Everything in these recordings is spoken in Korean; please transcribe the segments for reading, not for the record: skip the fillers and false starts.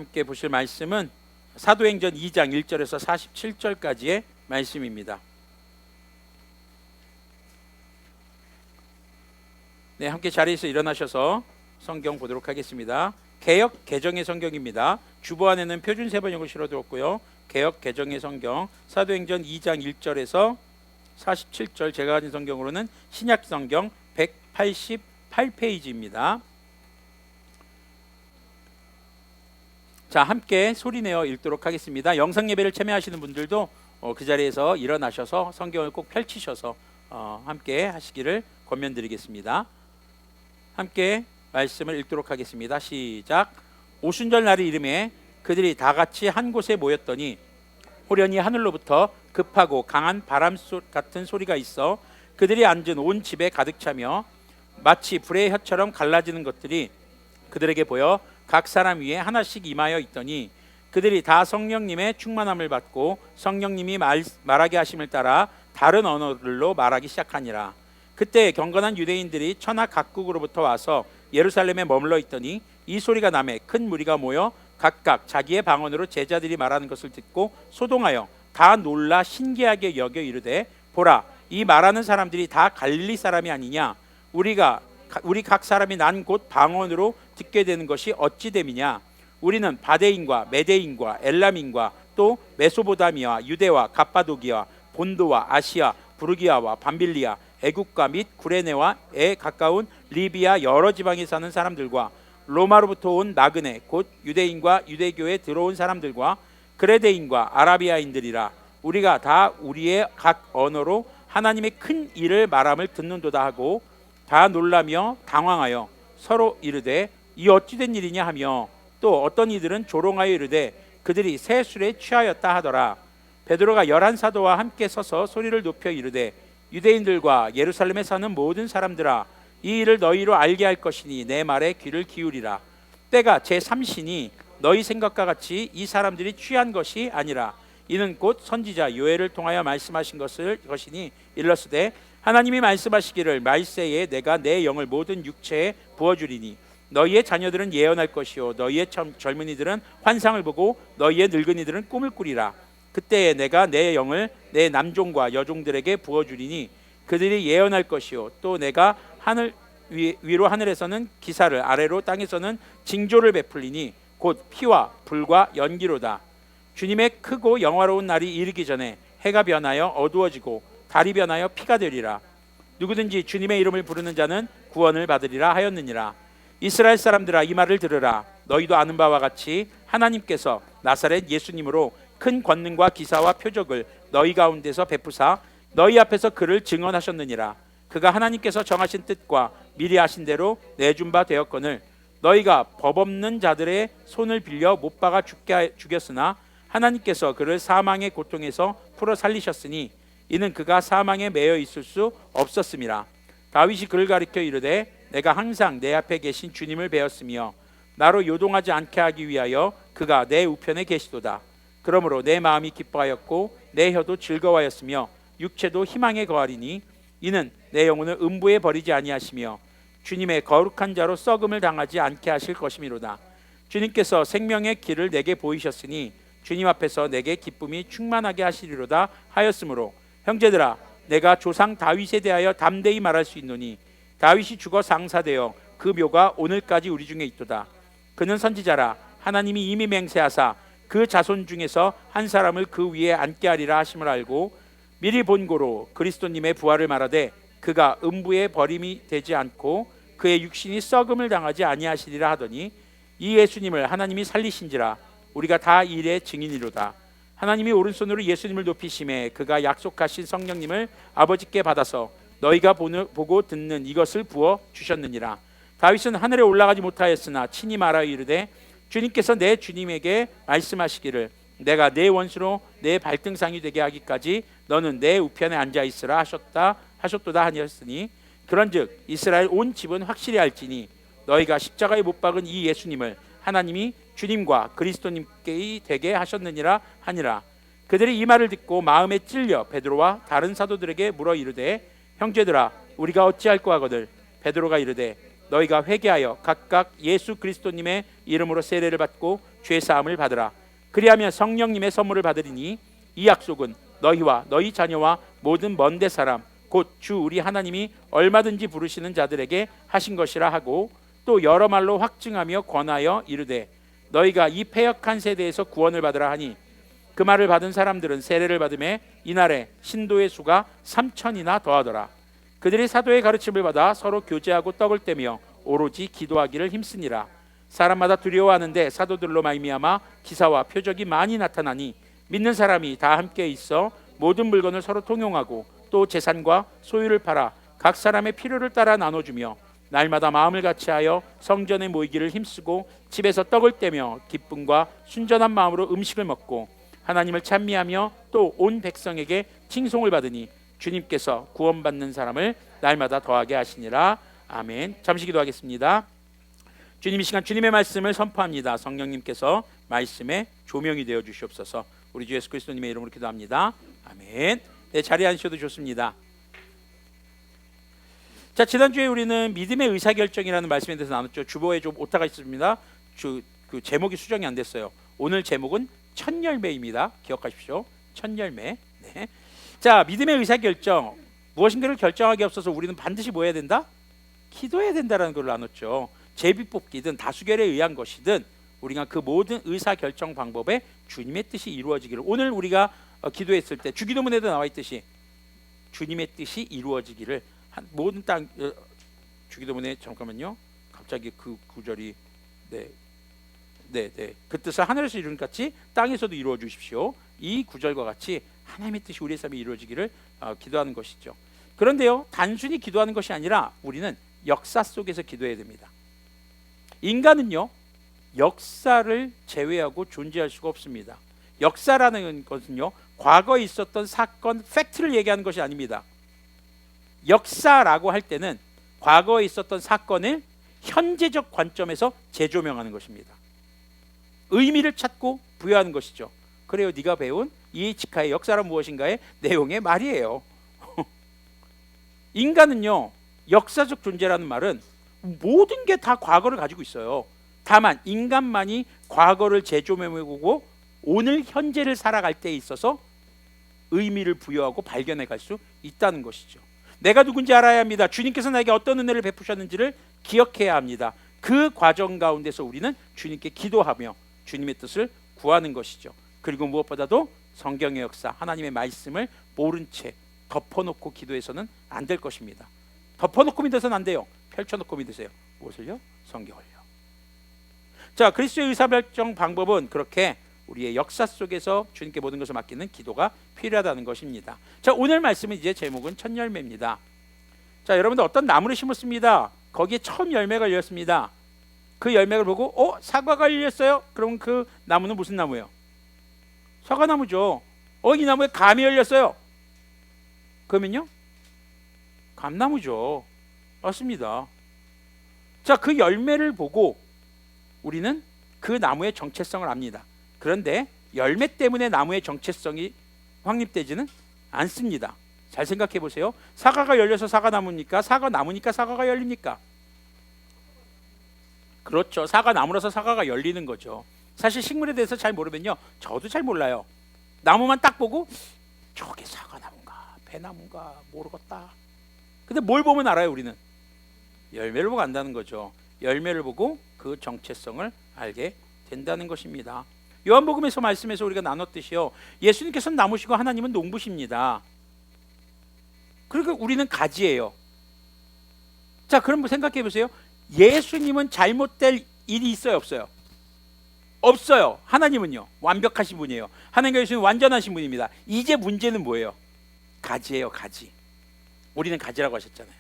함께 보실 말씀은 사도행전 2장 1절에서 47절까지의 말씀입니다. 네, 함께 자리에서 일어나셔서 성경 보도록 하겠습니다. 개역 개정의 성경입니다. 주보 안에는 표준 세번역을 실어두었고요. 개역 개정의 성경 사도행전 2장 1절에서 47절, 제가 가진 성경으로는 신약 성경 188페이지입니다. 자, 함께 소리내어 읽도록 하겠습니다. 영상 예배를 참여하시는 분들도 그 자리에서 일어나셔서 성경을 꼭 펼치셔서 함께 하시기를 권면드리겠습니다. 함께 말씀을 읽도록 하겠습니다. 시작. 오순절 날이 이름에 그들이 다 같이 한 곳에 모였더니 호련히 하늘로부터 급하고 강한 바람 같은 소리가 있어 그들이 앉은 온 집에 가득 차며 마치 불의 혀처럼 갈라지는 것들이 그들에게 보여 각 사람 위에 하나씩 임하여 있더니 그들이 다 성령님의 충만함을 받고 성령님이 말하게 하심을 따라 다른 언어들로 말하기 시작하니라. 그때 경건한 유대인들이 천하 각국으로부터 와서 예루살렘에 머물러 있더니 이 소리가 나매 큰 무리가 모여 각각 자기의 방언으로 제자들이 말하는 것을 듣고 소동하여 다 놀라 신기하게 여겨 이르되, 보라, 이 말하는 사람들이 다 갈릴리 사람이 아니냐? 우리 각 사람이 난 곳 방언으로 듣게 되는 것이 어찌 됨이냐? 우리는 바데인과 메데인과 엘람인과 또 메소보다미아, 유대와 갑바도기아, 본도와 아시아, 부르기아와 밤빌리아, 애국과 및 구레네와에 가까운 리비아 여러 지방에 사는 사람들과 로마로부터 온 나그네 곧 유대인과 유대교에 들어온 사람들과 그레데인과 아라비아인들이라. 우리가 다 우리의 각 언어로 하나님의 큰 일을 말함을 듣는도다 하고 다 놀라며 당황하여 서로 이르되 이 어찌된 일이냐 하며 또 어떤 이들은 조롱하여 이르되 그들이 새 술에 취하였다 하더라. 베드로가 11사도와 함께 서서 소리를 높여 이르되 유대인들과 예루살렘에 사는 모든 사람들아, 이 일을 너희로 알게 할 것이니 내 말에 귀를 기울이라. 때가 제3시니 너희 생각과 같이 이 사람들이 취한 것이 아니라 이는 곧 선지자 요엘을 통하여 말씀하신 것이니 일러스되 하나님이 말씀하시기를 말세에 내가 내 영을 모든 육체에 부어주리니 너희의 자녀들은 예언할 것이요 너희의 젊은이들은 환상을 보고 너희의 늙은이들은 꿈을 꾸리라. 그때에 내가 내 영을 내 남종과 여종들에게 부어주리니 그들이 예언할 것이요 또 내가 하늘 위로 하늘에서는 기사를 아래로 땅에서는 징조를 베풀리니 곧 피와 불과 연기로다. 주님의 크고 영화로운 날이 이르기 전에 해가 변하여 어두워지고 달이 변하여 피가 되리라. 누구든지 주님의 이름을 부르는 자는 구원을 받으리라 하였느니라. 이스라엘 사람들아, 이 말을 들으라. 너희도 아는 바와 같이 하나님께서 나사렛 예수님으로 큰 권능과 기사와 표적을 너희 가운데서 베푸사 너희 앞에서 그를 증언하셨느니라. 그가 하나님께서 정하신 뜻과 미리 하신 대로 내준 바 되었거늘 너희가 법 없는 자들의 손을 빌려 못 박아 죽였으나 하나님께서 그를 사망의 고통에서 풀어 살리셨으니 이는 그가 사망에 매여 있을 수 없었음이라. 다윗이 그를 가리켜 이르되 내가 항상 내 앞에 계신 주님을 배웠으며 나로 요동하지 않게 하기 위하여 그가 내 우편에 계시도다. 그러므로 내 마음이 기뻐하였고 내 혀도 즐거워하였으며 육체도 희망에 거하리니 이는 내 영혼을 음부에 버리지 아니하시며 주님의 거룩한 자로 썩음을 당하지 않게 하실 것이미로다. 주님께서 생명의 길을 내게 보이셨으니 주님 앞에서 내게 기쁨이 충만하게 하시리로다 하였으므로 형제들아, 내가 조상 다윗에 대하여 담대히 말할 수 있노니 다윗이 죽어 상사되어 그 묘가 오늘까지 우리 중에 있도다. 그는 선지자라. 하나님이 이미 맹세하사 그 자손 중에서 한 사람을 그 위에 앉게 하리라 하심을 알고 미리 본고로 그리스도님의 부활을 말하되 그가 음부에 버림이 되지 않고 그의 육신이 썩음을 당하지 아니하시리라 하더니 이 예수님을 하나님이 살리신지라. 우리가 다 이 일의 증인이로다. 하나님이 오른손으로 예수님을 높이심에 그가 약속하신 성령님을 아버지께 받아서 너희가 보고 듣는 이것을 부어 주셨느니라. 다윗은 하늘에 올라가지 못하였으나 친히 말하여 이르되 주님께서 내 주님에게 말씀하시기를 내가 내 원수로 내 발등상이 되게 하기까지 너는 내 우편에 앉아 있으라 하셨도다 하니었으니 그런즉 이스라엘 온 집은 확실히 알지니 너희가 십자가에 못 박은 이 예수님을 하나님이 주님과 그리스도님께 되게 하셨느니라 하니라. 그들이 이 말을 듣고 마음에 찔려 베드로와 다른 사도들에게 물어 이르되 형제들아, 우리가 어찌할꼬 하거늘 베드로가 이르되 너희가 회개하여 각각 예수 그리스도님의 이름으로 세례를 받고 죄 사함을 받으라. 그리하면 성령님의 선물을 받으리니 이 약속은 너희와 너희 자녀와 모든 먼데 사람 곧 주 우리 하나님이 얼마든지 부르시는 자들에게 하신 것이라 하고, 또 여러 말로 확증하며 권하여 이르되 너희가 이 패역한 세대에서 구원을 받으라 하니, 그 말을 받은 사람들은 세례를 받음에 이날에 신도의 수가 3,000이나 더하더라. 그들이 사도의 가르침을 받아 서로 교제하고 떡을 떼며 오로지 기도하기를 힘쓰니라. 사람마다 두려워하는데 사도들로 말미암아 기사와 표적이 많이 나타나니, 믿는 사람이 다 함께 있어 모든 물건을 서로 통용하고 또 재산과 소유를 팔아 각 사람의 필요를 따라 나눠주며 날마다 마음을 같이하여 성전에 모이기를 힘쓰고 집에서 떡을 떼며 기쁨과 순전한 마음으로 음식을 먹고 하나님을 찬미하며 또 온 백성에게 칭송을 받으니 주님께서 구원받는 사람을 날마다 더하게 하시니라. 아멘. 잠시 기도하겠습니다. 주님, 이 시간 주님의 말씀을 선포합니다. 성령님께서 말씀에 조명이 되어 주시옵소서. 우리 주 예수 그리스도님의 이름으로 기도합니다. 아멘. 네, 자리에 앉으셔도 좋습니다. 자, 지난주에 우리는 믿음의 의사결정이라는 말씀에 대해서 나눴죠. 주보에 좀 오타가 있습니다. 그 제목이 수정이 안 됐어요. 오늘 제목은 첫 열매입니다. 기억하십시오. 첫 열매. 네. 자, 믿음의 의사결정, 무엇인가를 결정하기 앞서서 우리는 반드시 뭐 해야 된다? 기도해야 된다라는 걸 나눴죠. 제비뽑기든 다수결에 의한 것이든 우리가 그 모든 의사결정 방법에 주님의 뜻이 이루어지기를, 오늘 우리가 기도했을 때 주기도문에도 나와 있듯이 주님의 뜻이 이루어지기를 모든 땅, 주기도문에 잠깐만요. 갑자기 그 구절이 그 뜻을 하늘에서 이룬 같이 땅에서도 이루어 주십시오. 이 구절과 같이 하나님의 뜻이 우리의 삶에 이루어지기를 기도하는 것이죠. 그런데요, 단순히 기도하는 것이 아니라 우리는 역사 속에서 기도해야 됩니다. 인간은요, 역사를 제외하고 존재할 수가 없습니다. 역사라는 것은요, 과거에 있었던 사건, 팩트를 얘기하는 것이 아닙니다. 역사라고 할 때는 과거에 있었던 사건을 현재적 관점에서 재조명하는 것입니다. 의미를 찾고 부여하는 것이죠. 그래요, 네가 배운 이에이치카의 역사란 무엇인가의 내용의 말이에요. 인간은요, 역사적 존재라는 말은 모든 게 다 과거를 가지고 있어요. 다만 인간만이 과거를 재조명해보고 오늘 현재를 살아갈 때에 있어서 의미를 부여하고 발견해 갈 수 있다는 것이죠. 내가 누군지 알아야 합니다. 주님께서 나에게 어떤 은혜를 베푸셨는지를 기억해야 합니다. 그 과정 가운데서 우리는 주님께 기도하며 주님의 뜻을 구하는 것이죠. 그리고 무엇보다도 성경의 역사, 하나님의 말씀을 모른 채 덮어놓고 기도해서는 안 될 것입니다. 덮어놓고 믿어서는 안 돼요. 펼쳐놓고 믿으세요. 무엇을요? 성경을요. 자, 그리스도의 의사결정 방법은 그렇게 우리의 역사 속에서 주님께 모든 것을 맡기는 기도가 필요하다는 것입니다. 자, 오늘 말씀은 이제 제목은 첫 열매입니다. 자, 여러분들 어떤 나무를 심었습니다. 거기에 처음 열매가 열렸습니다. 그 열매를 보고 사과가 열렸어요. 그럼 그 나무는 무슨 나무예요? 사과나무죠. 이 나무에 감이 열렸어요. 그러면요? 감나무죠. 맞습니다. 자, 그 열매를 보고 우리는 그 나무의 정체성을 압니다. 그런데 열매 때문에 나무의 정체성이 확립되지는 않습니다. 잘 생각해 보세요. 사과가 열려서 사과나무입니까? 사과나무니까 사과가 열립니까? 그렇죠. 사과나무라서 사과가 열리는 거죠. 사실 식물에 대해서 잘 모르면요, 저도 잘 몰라요. 나무만 딱 보고 저게 사과나무인가 배나무인가 모르겠다. 근데 뭘 보면 알아요? 우리는 열매를 보고 안다는 거죠. 열매를 보고 그 정체성을 알게 된다는 것입니다. 요한복음에서 말씀에서 우리가 나눴듯이요, 예수님께서는 나무시고 하나님은 농부십니다. 그러니까 우리는 가지예요. 자, 그럼 생각해 보세요. 예수님은 잘못될 일이 있어요, 없어요? 없어요. 하나님은요, 완벽하신 분이에요. 하나님과 예수님은 완전하신 분입니다. 이제 문제는 뭐예요? 가지예요, 가지. 우리는 가지라고 하셨잖아요.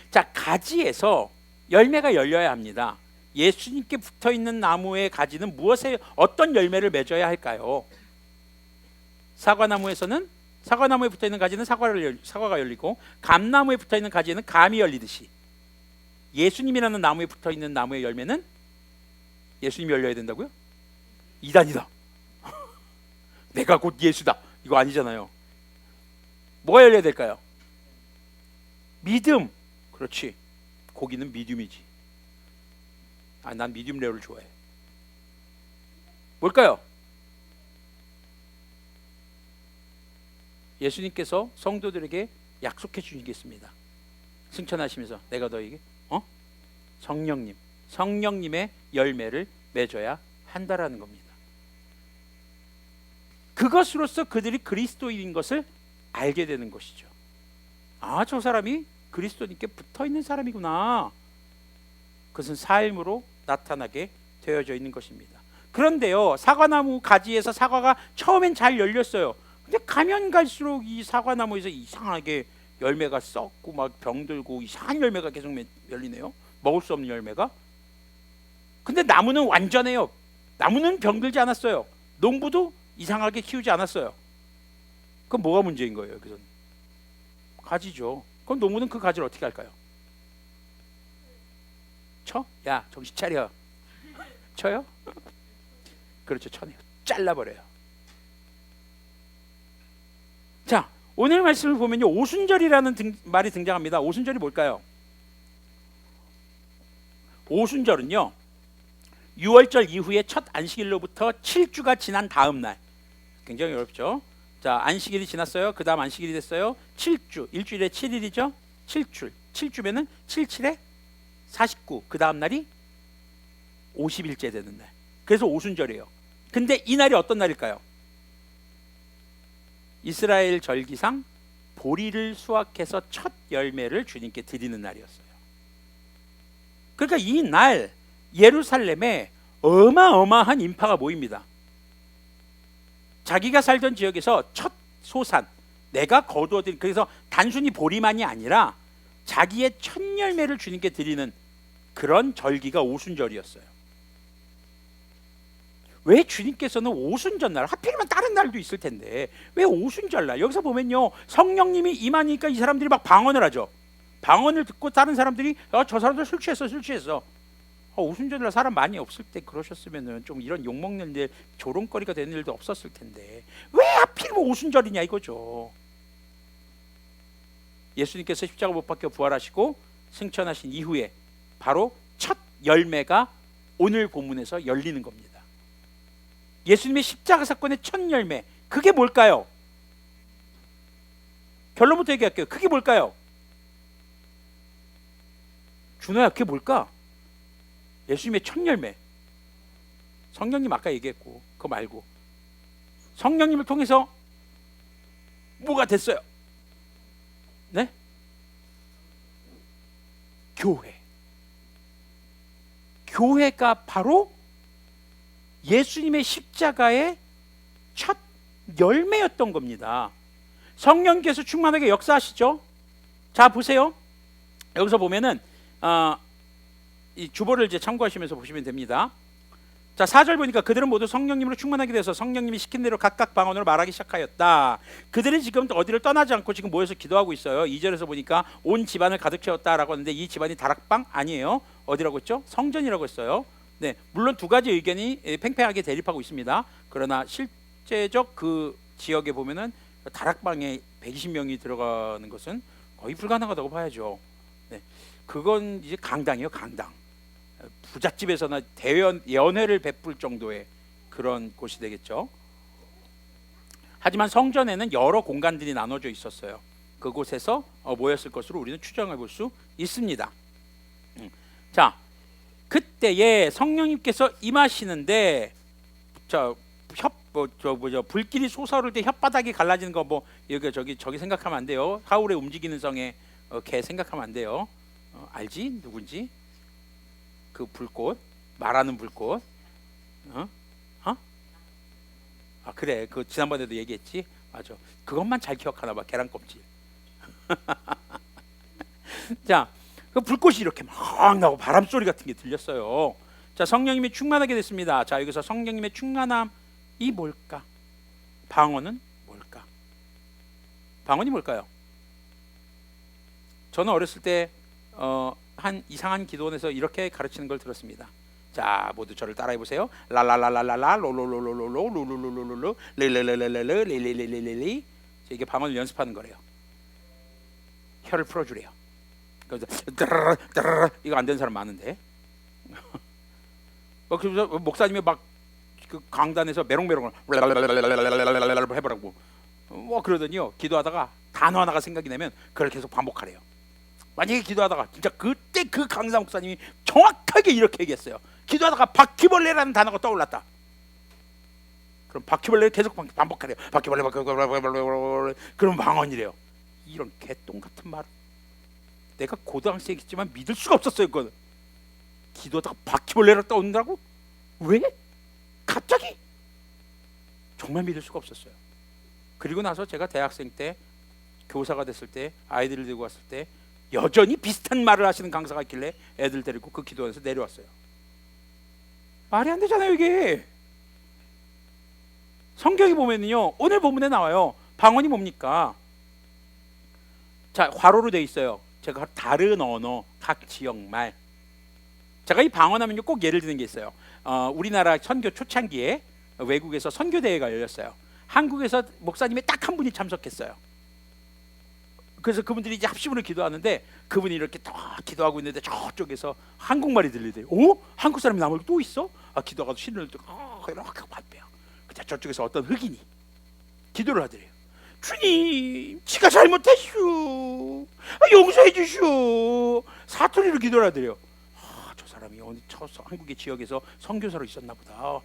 자, 가지에서 열매가 열려야 합니다. 예수님께 붙어있는 나무의 가지는 어떤 열매를 맺어야 할까요? 사과나무에서는 사과나무에 붙어있는 가지는 사과가 열리고, 감나무에 붙어있는 가지는 감이 열리듯이 예수님이라는 나무에 붙어있는 나무의 열매는 예수님이 열려야 된다고요? 이단이다. 내가 곧 예수다. 이거 아니잖아요. 뭐가 열려야 될까요? 믿음. 그렇지. 고기는 미디움이지. 난 미디움 레어를 좋아해. 뭘까요? 예수님께서 성도들에게 약속해 주시겠습니다. 승천하시면서 내가 너에게 성령님의 열매를 맺어야 한다라는 겁니다. 그것으로써 그들이 그리스도인인 것을 알게 되는 것이죠. 아, 저 사람이 그리스도님께 붙어있는 사람이구나. 그것은 삶으로 나타나게 되어져 있는 것입니다. 그런데요, 사과나무 가지에서 사과가 처음엔 잘 열렸어요. 근데 가면 갈수록 이 사과나무에서 이상하게 열매가 썩고 막 병들고 이상한 열매가 계속 열리네요. 먹을 수 없는 열매가. 근데 나무는 완전해요. 나무는 병들지 않았어요. 농부도 이상하게 키우지 않았어요. 그럼 뭐가 문제인 거예요? 여기서는 가지죠. 그럼 농부는 그 가지를 어떻게 할까요? 쳐? 야, 정신 차려. 쳐요? 그렇죠, 쳐내요. 잘라버려요. 자, 오늘 말씀을 보면요, 오순절이라는 말이 등장합니다. 오순절이 뭘까요? 오순절은요, 6월절 이후에 첫 안식일로부터 7주가 지난 다음 날. 굉장히 어렵죠. 자, 안식일이 지났어요. 그 다음 안식일이 됐어요. 7주, 일주일에 7일이죠. 7주면은 77에 49, 그 다음 날이 50일째 되는 날. 그래서 오순절이에요. 근데 이 날이 어떤 날일까요? 이스라엘 절기상 보리를 수확해서 첫 열매를 주님께 드리는 날이었어요. 그러니까 이 날 예루살렘에 어마어마한 인파가 모입니다. 자기가 살던 지역에서 첫 소산, 내가 거두어들인, 그래서 단순히 보리만이 아니라 자기의 첫 열매를 주님께 드리는 그런 절기가 오순절이었어요. 왜 주님께서는 오순절날, 하필이면 다른 날도 있을 텐데 왜 오순절날? 여기서 보면요, 성령님이 임하니까 이 사람들이 막 방언을 하죠. 방언을 듣고 다른 사람들이 저 사람들 술 취했어. 오순절날 사람 많이 없을 때 그러셨으면은 좀 이런 욕먹는 일, 조롱거리가 되는 일도 없었을 텐데 왜 하필이면 오순절이냐 이거죠. 예수님께서 십자가 못 박혀 부활하시고 승천하신 이후에 바로 첫 열매가 오늘 본문에서 열리는 겁니다. 예수님의 십자가 사건의 첫 열매, 그게 뭘까요? 결론부터 얘기할게요. 그게 뭘까요? 준호야, 그게 뭘까? 예수님의 첫 열매. 성령님 아까 얘기했고, 그거 말고 성령님을 통해서 뭐가 됐어요? 네? 교회가 바로 예수님의 십자가의 첫 열매였던 겁니다. 성령께서 충만하게 역사하시죠. 자, 보세요. 여기서 보면은 이 주보를 이제 참고하시면서 보시면 됩니다. 자, 4절 보니까 그들은 모두 성령님으로 충만하게 돼서 성령님이 시킨 대로 각각 방언으로 말하기 시작하였다. 그들은 지금 어디를 떠나지 않고 지금 모여서 기도하고 있어요. 2절에서 보니까 온 집안을 가득 채웠다라고 하는데 이 집안이 다락방 아니에요. 어디라고 했죠? 성전이라고 했어요. 네, 물론 두 가지 의견이 팽팽하게 대립하고 있습니다. 그러나 실제적 그 지역에 보면은 다락방에 120명이 들어가는 것은 거의 불가능하다고 봐야죠. 네, 그건 이제 강당이에요, 강당. 부잣집에서나 대연 연회를 베풀 정도의 그런 곳이 되겠죠. 하지만 성전에는 여러 공간들이 나눠져 있었어요. 그곳에서 모였을 것으로 우리는 추정해 볼 수 있습니다. 자, 그때에 성령님께서 임하시는데, 불길이 솟아오를 때 혓바닥이 갈라지는 거 뭐 여기 저기 생각하면 안 돼요. 하울의 움직이는 성에 개 생각하면 안 돼요. 알지? 누군지? 그 불꽃, 말하는 불꽃. 아, 그래. 그 지난번에도 얘기했지. 맞아. 그것만 잘 기억하나 봐. 계란 껍질. 자, 그 불꽃이 이렇게 막 나고 바람 소리 같은 게 들렸어요. 자, 성령님이 충만하게 됐습니다. 자, 여기서 성령님의 충만함이 뭘까? 방언은 뭘까? 방언이 뭘까요? 저는 어렸을 때 한 이상한 기도원에서 이렇게 가르치는 걸 들었습니다. 자, 모두 저를 따라해 보세요. 라라라라라라 로로로로로로로로로로로 릴릴릴릴릴릴릴릴릴리. 이게 방언을 연습하는 거래요. 혀를 풀어주래요. 그래서 이거 안 되는 사람 많은데. 그래서 목사님이 막 그 강단에서 메롱메롱을 해보라고 뭐 그러더니요, 기도하다가 단어 하나가 생각이 나면 그걸 계속 반복하래요. 만약에 기도하다가 진짜 그때 그 강사 목사님이 정확하게 이렇게 얘기했어요. 기도하다가 바퀴벌레라는 단어가 떠올랐다. 그럼 바퀴벌레 계속 반복하래요. 바퀴벌레. 그럼 방언이래요. 이런 개똥 같은 말. 내가 고등학생이지만 믿을 수가 없었어요. 그거는. 기도하다가 바퀴벌레를 떠온다고? 왜? 갑자기? 정말 믿을 수가 없었어요. 그리고 나서 제가 대학생 때 교사가 됐을 때 아이들을 데리고 왔을 때 여전히 비슷한 말을 하시는 강사가 있길래 애들 데리고 그 기도원에서 내려왔어요. 말이 안 되잖아요 이게. 성경에 보면은요, 오늘 본문에 나와요. 방언이 뭡니까? 자, 괄호로 돼 있어요. 제가 다른 언어, 각 지역 말. 제가 이 방언하면요 꼭 예를 드는 게 있어요. 우리나라 선교 초창기에 외국에서 선교 대회가 열렸어요. 한국에서 목사님이 딱 한 분이 참석했어요. 그래서 그분들이 이제 합심으로 기도하는데 그분이 이렇게 딱 기도하고 있는데 저쪽에서 한국말이 들리대요. 오? 한국 사람이 남을 또 있어? 기도하고 신을 이렇게 발표해요. 근데 저쪽에서 어떤 흑인이 기도를 하더래요. 주님, 지가 잘못했슈. 용서해 주슈. 사투리로 기도를 하더래요. 저 사람이 어느 한국의 지역에서 선교사로 있었나 보다.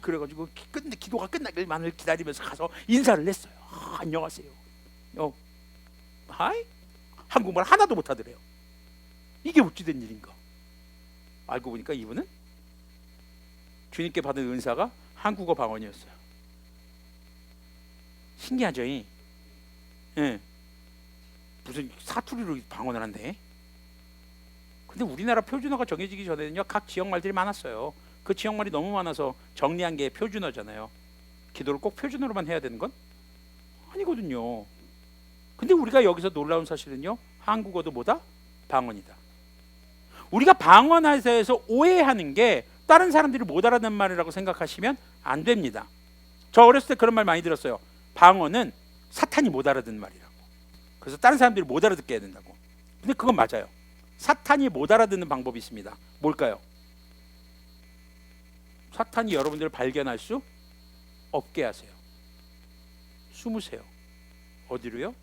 그래가지고 기도가 끝나길만을 기다리면서 가서 인사를 했어요. 안녕하세요. 하이? 한국말 하나도 못하더래요. 이게 어찌된 일인가? 알고 보니까 이분은 주님께 받은 은사가 한국어 방언이었어요. 신기하죠? 예. 무슨 사투리로 방언을 한대. 근데 우리나라 표준어가 정해지기 전에는요 각 지역 말들이 많았어요. 그 지역 말이 너무 많아서 정리한 게 표준어잖아요. 기도를 꼭 표준어로만 해야 되는 건 아니거든요. 근데 우리가 여기서 놀라운 사실은요, 한국어도 뭐다? 방언이다. 우리가 방언에 대해서 오해하는 게 다른 사람들이 못 알아듣는 말이라고 생각하시면 안 됩니다. 저 어렸을 때 그런 말 많이 들었어요. 방언은 사탄이 못 알아듣는 말이라고. 그래서 다른 사람들이 못 알아듣게 해야 된다고. 근데 그건 맞아요. 사탄이 못 알아듣는 방법이 있습니다. 뭘까요? 사탄이 여러분들을 발견할 수 없게 하세요. 숨으세요. 어디로요?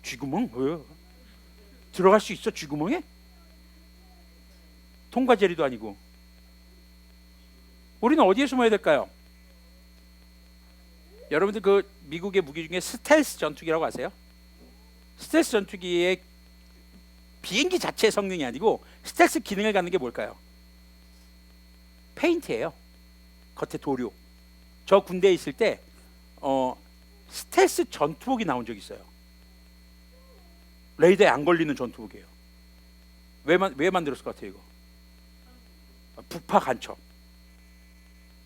쥐구멍? 들어갈 수 있어? 쥐구멍에? 통과제리도 아니고. 우리는 어디에 숨어야 될까요? 여러분들 그 미국의 무기 중에 스텔스 전투기라고 아세요? 스텔스 전투기의 비행기 자체의 성능이 아니고 스텔스 기능을 갖는 게 뭘까요? 페인트예요. 겉에 도료. 저 군대에 있을 때 스텔스 전투복이 나온 적이 있어요. 레이더에 안 걸리는 전투복이에요. 왜 만들었을 것 같아요 이거? 북파 간첩.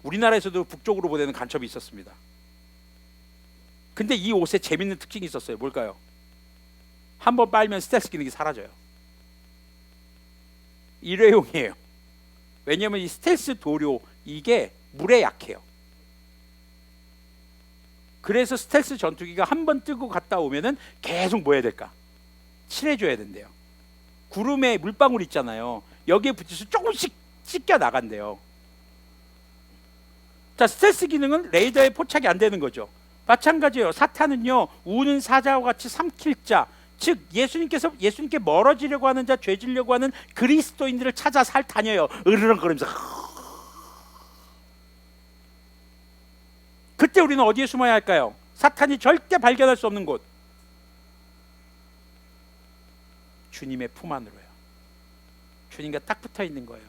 우리나라에서도 북쪽으로 보내는 간첩이 있었습니다. 근데 이 옷에 재밌는 특징이 있었어요. 뭘까요? 한번 빨면 스텔스 기능이 사라져요. 일회용이에요. 왜냐하면 이 스텔스 도료 이게 물에 약해요. 그래서 스텔스 전투기가 한번 뜨고 갔다 오면은 계속 뭐 해야 될까? 칠해줘야 된대요. 구름에 물방울 있잖아요. 여기에 붙여서 조금씩 씻겨 나간대요. 자, 스텔스 기능은 레이더에 포착이 안 되는 거죠. 마찬가지예요. 사탄은요, 우는 사자와 같이 삼킬 자, 즉 예수님께 멀어지려고 하는 자, 죄지려고 하는 그리스도인들을 찾아 다녀요. 으르렁거리면서. 그때 우리는 어디에 숨어야 할까요? 사탄이 절대 발견할 수 없는 곳. 주님의 품 안으로요. 주님과 딱 붙어 있는 거예요.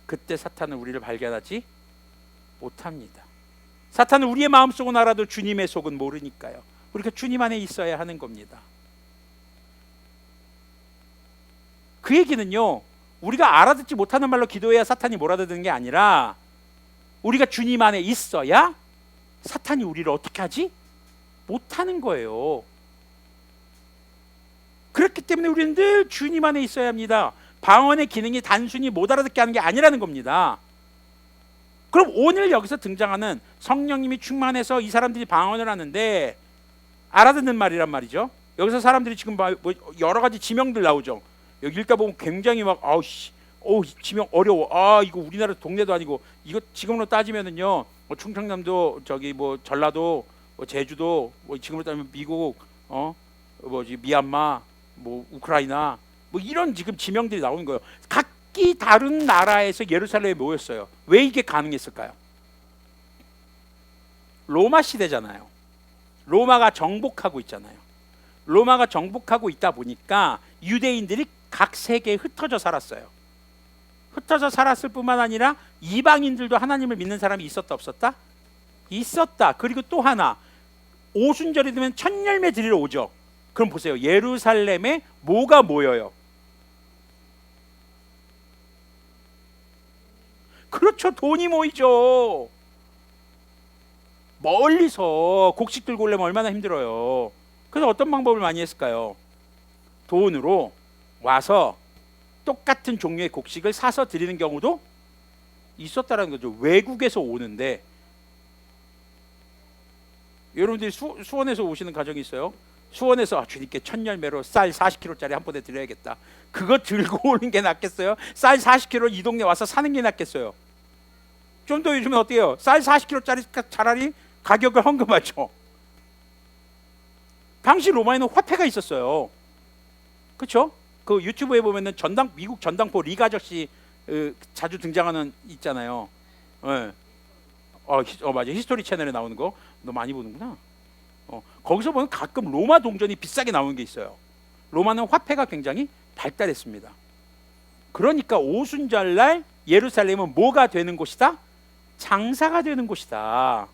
그때 사탄은 우리를 발견하지 못합니다. 사탄은 우리의 마음속은 알아도 주님의 속은 모르니까요. 우리가 주님 안에 있어야 하는 겁니다. 그 얘기는요, 우리가 알아듣지 못하는 말로 기도해야 사탄이 못 알아듣는 게 아니라 우리가 주님 안에 있어야 사탄이 우리를 어떻게 하지? 못하는 거예요. 그렇기 때문에 우리는 늘 주님 안에 있어야 합니다. 방언의 기능이 단순히 못 알아듣게 하는 게 아니라는 겁니다. 그럼 오늘 여기서 등장하는 성령님이 충만해서 이 사람들이 방언을 하는데 알아듣는 말이란 말이죠. 여기서 사람들이 지금 여러 가지 지명들 나오죠. 여기 읽다 보면 굉장히 막 지명 어려워. 아, 이거 우리나라 동네도 아니고, 이거 지금으로 따지면은요, 뭐 충청남도, 저기 뭐 전라도, 뭐 제주도, 뭐 지금으로 따지면 미국, 뭐지 미얀마, 뭐 우크라이나, 뭐 이런 지금 지명들이 나오는 거예요. 각기 다른 나라에서 예루살렘에 모였어요. 왜 이게 가능했을까요? 로마 시대잖아요. 로마가 정복하고 있잖아요. 로마가 정복하고 있다 보니까 유대인들이 각 세계에 흩어져 살았어요. 흩어져 살았을 뿐만 아니라 이방인들도 하나님을 믿는 사람이 있었다 없었다? 있었다. 그리고 또 하나, 오순절이 되면 첫 열매 드리러 오죠. 그럼 보세요. 예루살렘에 뭐가 모여요? 그렇죠. 돈이 모이죠. 멀리서 곡식 들고 오려면 얼마나 힘들어요. 그래서 어떤 방법을 많이 했을까요? 돈으로 와서 똑같은 종류의 곡식을 사서 드리는 경우도 있었다는 거죠. 외국에서 오는데, 여러분들이 수원에서 오시는 가정이 있어요. 수원에서 주님께 첫 열매로 쌀 40kg짜리 한 번에 드려야겠다. 그거 들고 오는 게 낫겠어요? 쌀 40kg 이 동네 와서 사는 게 낫겠어요? 좀 더 요즘은 어때요? 쌀 40kg짜리 차라리 가격을 헌금하죠. 당시 로마에는 화폐가 있었어요. 그렇죠? 그 유튜브에 보면은 미국 전당포 리 아저씨 자주 등장하는 있잖아요. 네. 맞아. 히스토리 채널에 나오는 거 너 많이 보는구나. 거기서 보면 가끔 로마 동전이 비싸게 나오는 게 있어요. 로마는 화폐가 굉장히 발달했습니다. 그러니까 오순절날 예루살렘은 뭐가 되는 곳이다? 장사가 되는 곳이다.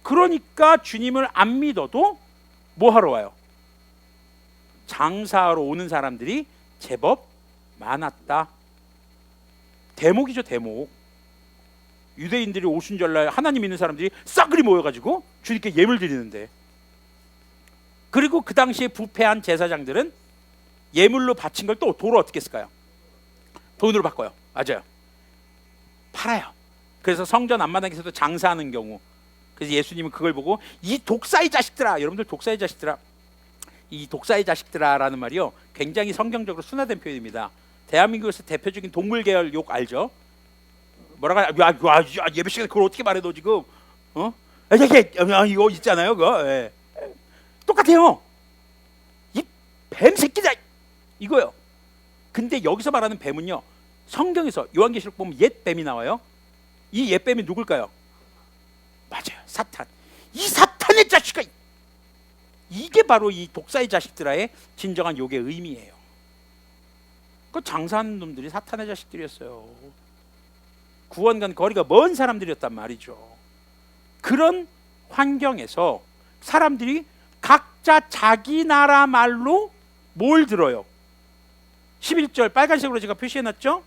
그러니까 주님을 안 믿어도 뭐 하러 와요? 장사하러 오는 사람들이 제법 많았다. 대목이죠, 대목. 유대인들이 오순절날 하나님 믿는 사람들이 싸그리 모여가지고 주님께 예물 드리는데, 그리고 그 당시에 부패한 제사장들은 예물로 바친 걸 또 도로 어떻게 쓸까요? 돈으로 바꿔요. 맞아요. 팔아요. 그래서 성전 앞마당에서도 장사하는 경우, 그래서 예수님은 그걸 보고 이 독사의 자식들아, 여러분들 독사의 자식들아, 이 독사의 자식들아라는 말이요 굉장히 성경적으로 순화된 표현입니다. 대한민국에서 대표적인 동물 계열 욕 알죠? 뭐라고 예배 시간에 그걸 어떻게 말해 너 지금? 이거 있잖아요, 그거. 예. 똑같아요. 이 뱀 새끼다 이거요. 근데 여기서 말하는 뱀은요, 성경에서 요한계시록 보면 옛 뱀이 나와요. 이 옛 뱀이 누굴까요? 맞아요, 사탄. 이 사탄의 자식아, 이게 바로 이 독사의 자식들아의 진정한 욕의 의미예요. 그 장사하는 놈들이 사탄의 자식들이었어요. 구원과는 거리가 먼 사람들이었단 말이죠. 그런 환경에서 사람들이 각자 자기 나라 말로 뭘 들어요? 11절 빨간색으로 제가 표시해놨죠?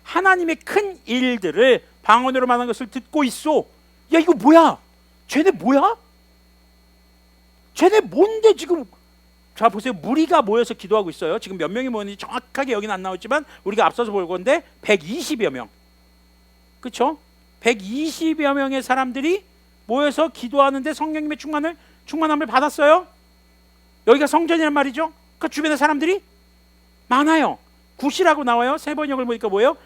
하나님의 큰 일들을 방언으로 말하는 것을 듣고 있소. 야, 이거 뭐야? 쟤네 뭐야? 쟤네 뭔데 지금? 자, 보세요. 무리가 모여서 기도하고 있어요. 지금 몇 명이 모였는지 정확하게 여기는 안 나오지만 우리가 앞서서 볼 건데 120여 명. 그렇죠? 120여 명의 사람들이 모여서 기도하는데 성령님의 충만함을 받았어요. 여기가 성전이란 말이죠. 그 주변에 사람들이 많아요. 굿이라고 나와요. 세 번역을 보니까 뭐예요?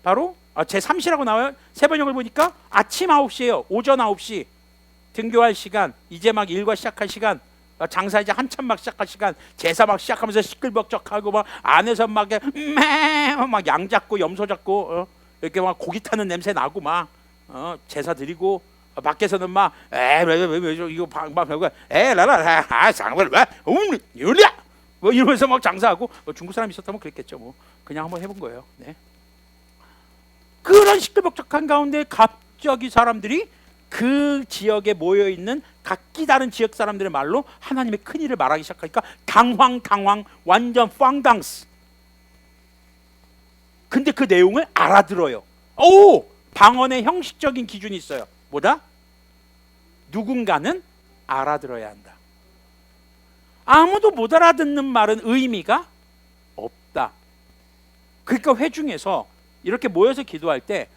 바로 제3시라고 나와요. 세 번역을 보니까 아침 9시예요. 오전 9시. 등교할 시간, 이제 막 일과 시작할 시간, 장사 이제 한참 막 시작할 시간, 제사 막 시작하면서 시끌벅적하고 막 안에서 막 양 잡고 염소 잡고 이렇게 막 고기 타는 냄새 나고 막 제사 드리고, 밖에서는 막 이거 막 별거 라라라 상벌 유리야 뭐 이러면서 막 장사하고, 중국 사람 있었다면 그랬겠죠. 뭐 그냥 한번 해본 거예요. 네. 그런 시끌벅적한 가운데 갑자기 사람들이 그 지역에 모여 있는 각기 다른 지역 사람들의 말로 하나님의 큰 일을 말하기 시작하니까 당황 완전 팡당스. 근데 그 내용을 알아들어요. 방언의 형식적인 기준이 있어요. 뭐다? 누군가는 알아들어야 한다. 아무도 못 알아듣는 말은 의미가 없다. 그러니까 회중에서 이렇게 모여서 기도할 때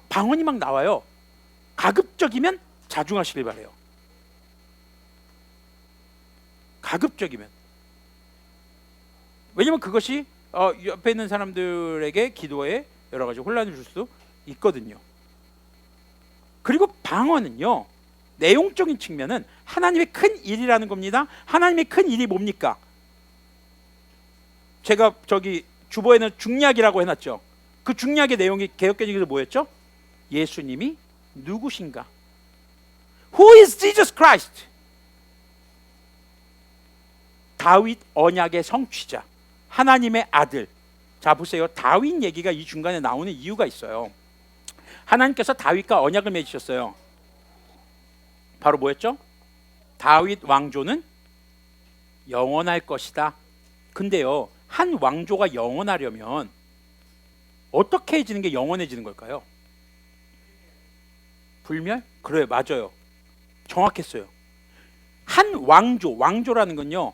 방언이 막 나와요. 가급적이면 자중하시길 바래요. 가급적이면. 왜냐면 그것이 옆에 있는 사람들에게 기도에 여러 가지 혼란을 줄 수도 있거든요. 그리고 방언은요, 내용적인 측면은 하나님의 큰 일이라는 겁니다. 하나님의 큰 일이 뭡니까? 제가 저기 주보에는 중략이라고 해놨죠. 그 중략의 내용이 개역개정에서 뭐였죠? 예수님이 누구신가? Who is Jesus Christ? 다윗 언약의 성취자, 하나님의 아들. 자 보세요. 다윗 얘기가 이 중간에 나오는 이유가 있어요. 하나님께서 다윗과 언약을 맺으셨어요. 바로 뭐였죠? 다윗 왕조는 영원할 것이다. 근데요, 한 왕조가 영원하려면 어떻게 해지는 게 영원해지는 걸까요? 불멸? 그래요, 맞아요. 정확했어요. 한 왕조라는 건요,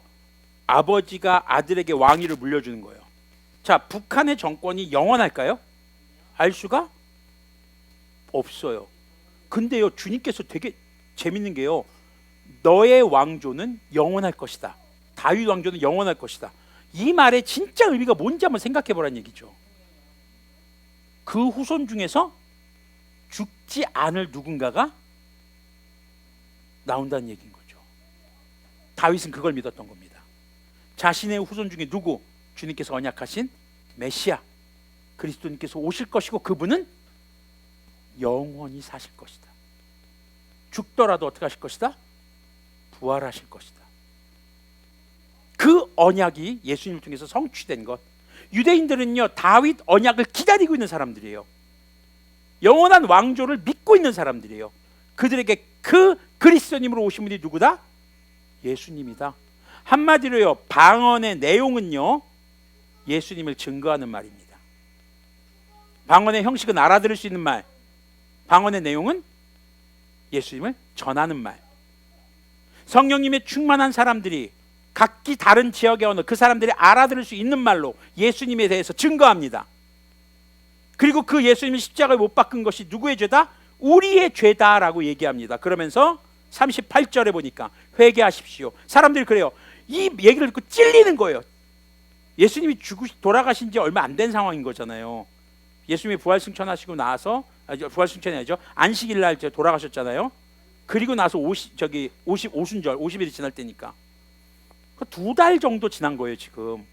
아버지가 아들에게 왕위를 물려주는 거예요. 자, 북한의 정권이 영원할까요? 알 수가 없어요. 근데요, 주님께서 되게 재밌는 게요, 너의 왕조는 영원할 것이다. 다윗 왕조는 영원할 것이다. 이 말의 진짜 의미가 뭔지 한번 생각해 보라는 얘기죠. 그 후손 중에서 죽지 않을 누군가가 나온다는 얘기인 거죠. 다윗은 그걸 믿었던 겁니다. 자신의 후손 중에 누구? 주님께서 언약하신 메시아 그리스도님께서 오실 것이고 그분은 영원히 사실 것이다. 죽더라도 어떻게 하실 것이다? 부활하실 것이다. 그 언약이 예수님을 통해서 성취된 것. 유대인들은요, 다윗 언약을 기다리고 있는 사람들이에요. 영원한 왕조를 믿고 있는 사람들이에요. 그들에게 그 그리스도님으로 오신 분이 누구다? 예수님이다. 한마디로요, 방언의 내용은요, 예수님을 증거하는 말입니다. 방언의 형식은 알아들을 수 있는 말, 방언의 내용은 예수님을 전하는 말. 성령님의 충만한 사람들이 각기 다른 지역의 언어, 그 사람들이 알아들을 수 있는 말로 예수님에 대해서 증거합니다. 그리고 그 예수님이 십자가에 못 박은 것이 누구의 죄다? 우리의 죄다라고 얘기합니다. 그러면서 38절에 보니까 회개하십시오. 사람들이 그래요. 이 얘기를 듣고 찔리는 거예요. 예수님이 돌아가신 지 얼마 안 된 상황인 거잖아요. 예수님이 부활승천하시고 나서, 부활승천이 아니죠, 안식일 날 돌아가셨잖아요. 그리고 나서 50일이 지날 때니까 2달 정도 지난 거예요. 지금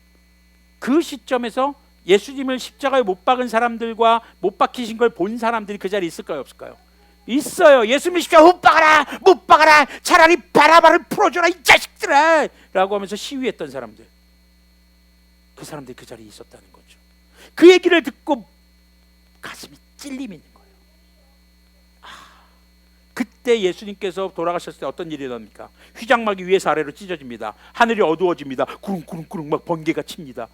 그 시점에서 예수님을 십자가에 못 박은 사람들과 못 박히신 걸 본 사람들이 그 자리에 있을까요, 없을까요? 있어요. 예수님 십자가에 못 박아라, 못 박아라, 차라리 바라바를 풀어줘라 이 자식들아 라고 하면서 시위했던 사람들, 그 사람들이 그 자리에 있었다는 거죠. 그 얘기를 듣고 가슴이 찔림이 있는 거예요. 그때 예수님께서 돌아가셨을 때 어떤 일이 일어납니까? 휘장막이 위에서 아래로 찢어집니다. 하늘이 어두워집니다. 구릉구릉구릉 막 번개가 칩니다.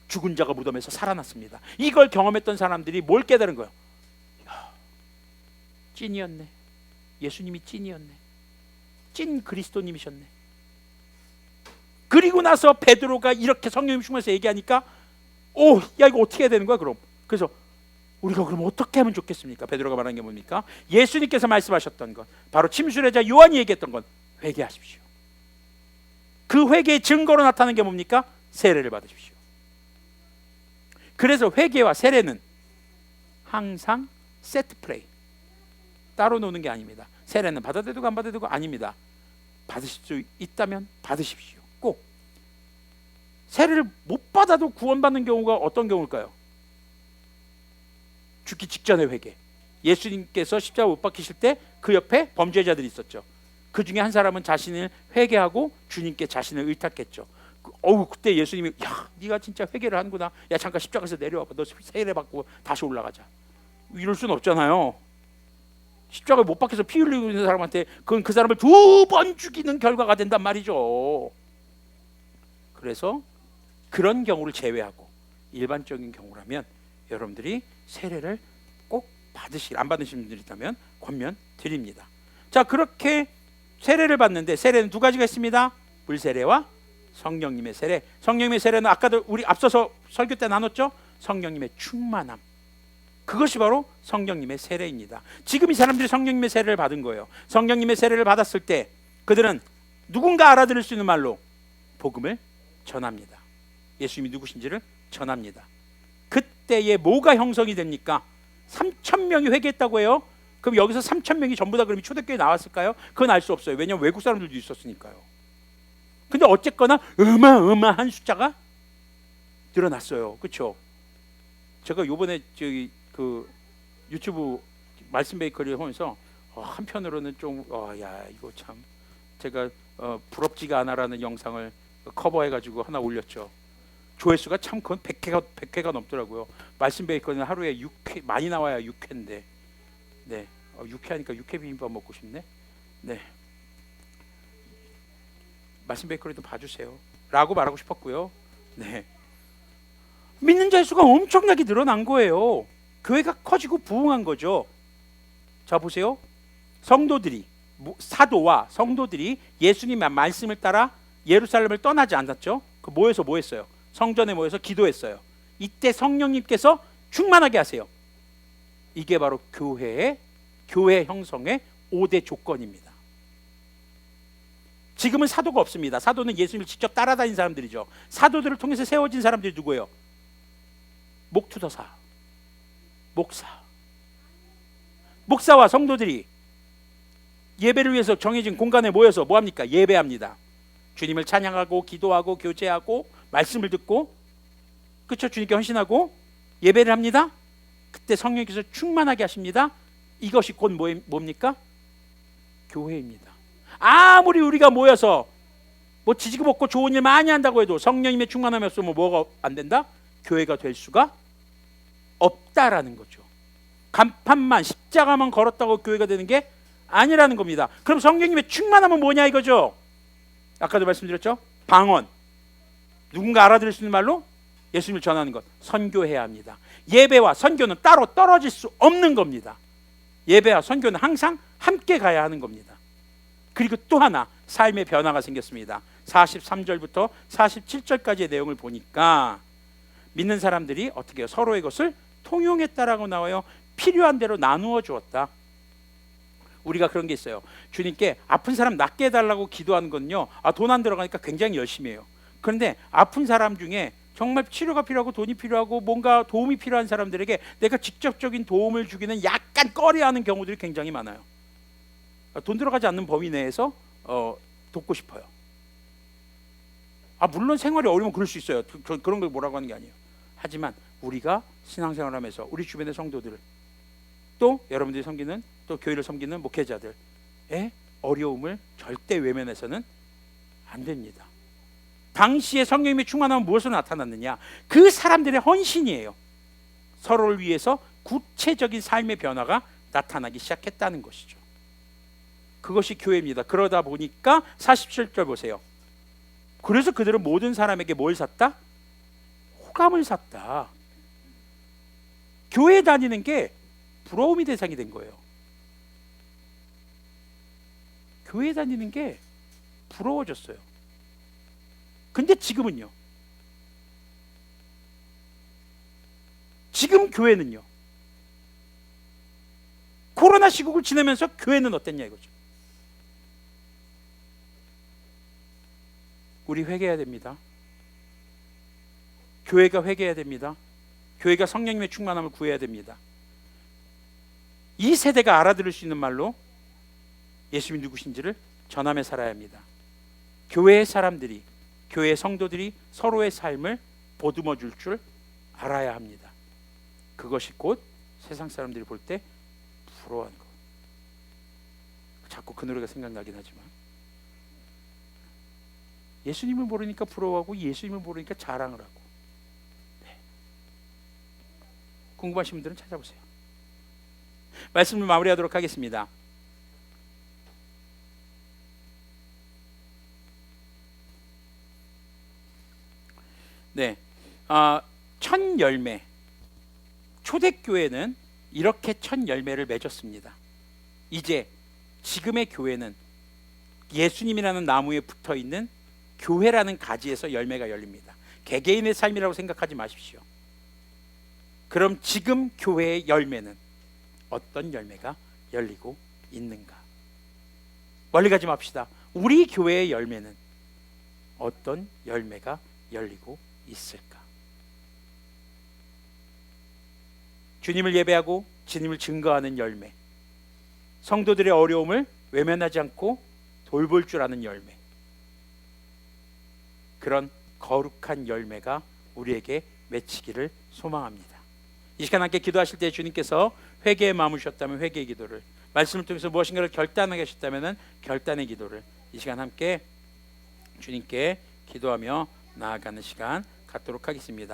죽은 자가 무덤에서 살아났습니다. 이걸 경험했던 사람들이 뭘 깨달은 거예요? 찐이었네. 예수님이 찐이었네. 찐 그리스도님이셨네. 그리고 나서 베드로가 이렇게 성령님 충만해서 얘기하니까 야 이거 어떻게 해야 되는 거야 그럼? 그래서 우리가 그럼 어떻게 하면 좋겠습니까? 베드로가 말한 게 뭡니까? 예수님께서 말씀하셨던 것, 바로 침수례자 요한이 얘기했던 것, 회개하십시오. 그 회개의 증거로 나타나는 게 뭡니까? 세례를 받으십시오. 그래서 회개와 세례는 항상 세트 플레이, 따로 노는 게 아닙니다. 세례는 받아도 되고 안 받아도 되고 아닙니다. 받으실 수 있다면 받으십시오. 꼭. 세례를 못 받아도 구원받는 경우가 어떤 경우일까요? 죽기 직전의 회개. 예수님께서 십자가 못 박히실 때 그 옆에 범죄자들이 있었죠. 그 중에 한 사람은 자신을 회개하고 주님께 자신을 의탁했죠. 그때 예수님이 야 네가 진짜 회개를 하는구나. 야 잠깐 십자가에서 내려와봐. 너 세례 받고 다시 올라가자. 이럴 수는 없잖아요. 십자가에 못 박혀서 피 흘리고 있는 사람한테 그건 그 사람을 2번 죽이는 결과가 된단 말이죠. 그래서 그런 경우를 제외하고 일반적인 경우라면 여러분들이 세례를 꼭 안 받으신 분들이 있다면 권면 드립니다. 자, 그렇게 세례를 받는데 세례는 2가지가 있습니다. 물세례와 성령님의 세례. 성령님의 세례는 아까도 우리 앞서서 설교 때 나눴죠. 성령님의 충만함, 그것이 바로 성령님의 세례입니다. 지금 이 사람들이 성령님의 세례를 받은 거예요. 성령님의 세례를 받았을 때 그들은 누군가 알아들을 수 있는 말로 복음을 전합니다. 예수님이 누구신지를 전합니다. 그때에 뭐가 형성이 됩니까? 3,000명이 회개했다고 해요. 그럼 여기서 3,000명이 전부 다 그러면 초대교회에 나왔을까요? 그건 알 수 없어요. 왜냐하면 외국 사람들도 있었으니까요. 근데 어쨌거나 어마어마한 숫자가 늘어났어요. 그렇죠? 제가 요번에 저기 그 유튜브 말씀 베이커리를 보면서 한편으로는 좀 야 이거 참 제가 부럽지가 않아라는 영상을 커버해가지고 하나 올렸죠. 조회수가 참 그건 100회가 넘더라고요. 말씀 베이커리는 하루에 6회 많이 나와야 6회인데 네 6회 하니까 6회 비빔밥 먹고 싶네. 네 말씀 베이커리도 봐주세요 라고 말하고 싶었고요. 네 믿는 자의 수가 엄청나게 늘어난 거예요. 교회가 커지고 부흥한 거죠. 자 보세요. 성도들이 사도와 성도들이 예수님의 말씀을 따라 예루살렘을 떠나지 않았죠. 그 모여서 뭐 했어요? 성전에 모여서 기도했어요. 이때 성령님께서 충만하게 하세요. 이게 바로 교회 형성의 5대 조건입니다. 지금은 사도가 없습니다. 사도는 예수님을 직접 따라다닌 사람들이죠. 사도들을 통해서 세워진 사람들이 누구예요? 목투더사, 목사와 성도들이 예배를 위해서 정해진 공간에 모여서 뭐합니까? 예배합니다. 주님을 찬양하고 기도하고 교제하고 말씀을 듣고 그렇죠? 주님께 헌신하고 예배를 합니다. 그때 성령께서 충만하게 하십니다. 이것이 곧 뭡니까? 교회입니다. 아무리 우리가 모여서 뭐 지지고 볶고 좋은 일 많이 한다고 해도 성령님의 충만함이 없으면 뭐가 안 된다? 교회가 될 수가 없다라는 거죠. 간판만 십자가만 걸었다고 교회가 되는 게 아니라는 겁니다. 그럼 성령님의 충만함은 뭐냐 이거죠. 아까도 말씀드렸죠. 방언, 누군가 알아들을 수 있는 말로 예수님을 전하는 것, 선교해야 합니다. 예배와 선교는 따로 떨어질 수 없는 겁니다. 예배와 선교는 항상 함께 가야 하는 겁니다. 그리고 또 하나 삶의 변화가 생겼습니다. 43절부터 47절까지의 내용을 보니까 믿는 사람들이 어떻게 해요? 서로의 것을 통용했다라고 나와요. 필요한 대로 나누어 주었다. 우리가 그런 게 있어요. 주님께 아픈 사람 낫게 해달라고 기도하는 건요, 돈 안 들어가니까 굉장히 열심히 해요. 그런데 아픈 사람 중에 정말 치료가 필요하고 돈이 필요하고 뭔가 도움이 필요한 사람들에게 내가 직접적인 도움을 주기는 약간 꺼려하는 경우들이 굉장히 많아요. 돈 들어가지 않는 범위 내에서 돕고 싶어요. 물론 생활이 어려우면 그럴 수 있어요. 그런 걸 뭐라고 하는 게 아니에요. 하지만 우리가 신앙생활하면서 우리 주변의 성도들, 또 여러분들이 섬기는, 또 교회를 섬기는 목회자들의 어려움을 절대 외면해서는 안 됩니다. 당시에 성령님의 충만함은 무엇으로 나타났느냐? 그 사람들의 헌신이에요. 서로를 위해서 구체적인 삶의 변화가 나타나기 시작했다는 것이죠. 그것이 교회입니다. 그러다 보니까 47절 보세요. 그래서 그들은 모든 사람에게 뭘 샀다? 호감을 샀다. 교회 다니는 게 부러움이 대상이 된 거예요. 교회 다니는 게 부러워졌어요. 근데 지금은요? 지금 교회는요? 코로나 시국을 지내면서 교회는 어땠냐 이거죠. 우리 회개해야 됩니다. 교회가 회개해야 됩니다. 교회가 성령님의 충만함을 구해야 됩니다. 이 세대가 알아들을 수 있는 말로 예수님이 누구신지를 전하며 살아야 합니다. 교회의 사람들이, 교회의 성도들이 서로의 삶을 보듬어 줄 줄 알아야 합니다. 그것이 곧 세상 사람들이 볼 때 부러워하는 것. 자꾸 그 노래가 생각나긴 하지만 예수님을 모르니까 부러워하고 예수님을 모르니까 자랑을 하고. 네. 궁금하신 분들은 찾아보세요. 말씀을 마무리하도록 하겠습니다. 네, 첫 열매, 초대교회는 이렇게 첫 열매를 맺었습니다. 이제 지금의 교회는 예수님이라는 나무에 붙어있는 교회라는 가지에서 열매가 열립니다. 개개인의 삶이라고 생각하지 마십시오. 그럼 지금 교회의 열매는 어떤 열매가 열리고 있는가? 멀리 가지 맙시다. 우리 교회의 열매는 어떤 열매가 열리고 있을까? 주님을 예배하고 주님을 증거하는 열매, 성도들의 어려움을 외면하지 않고 돌볼 줄 아는 열매, 그런 거룩한 열매가 우리에게 맺히기를 소망합니다. 이 시간 함께 기도하실 때 주님께서 회개의 마음을 주셨다면 회개의 기도를, 말씀을 통해서 무엇인가를 결단하게 하셨다면 결단의 기도를 이 시간 함께 주님께 기도하며 나아가는 시간 갖도록 하겠습니다.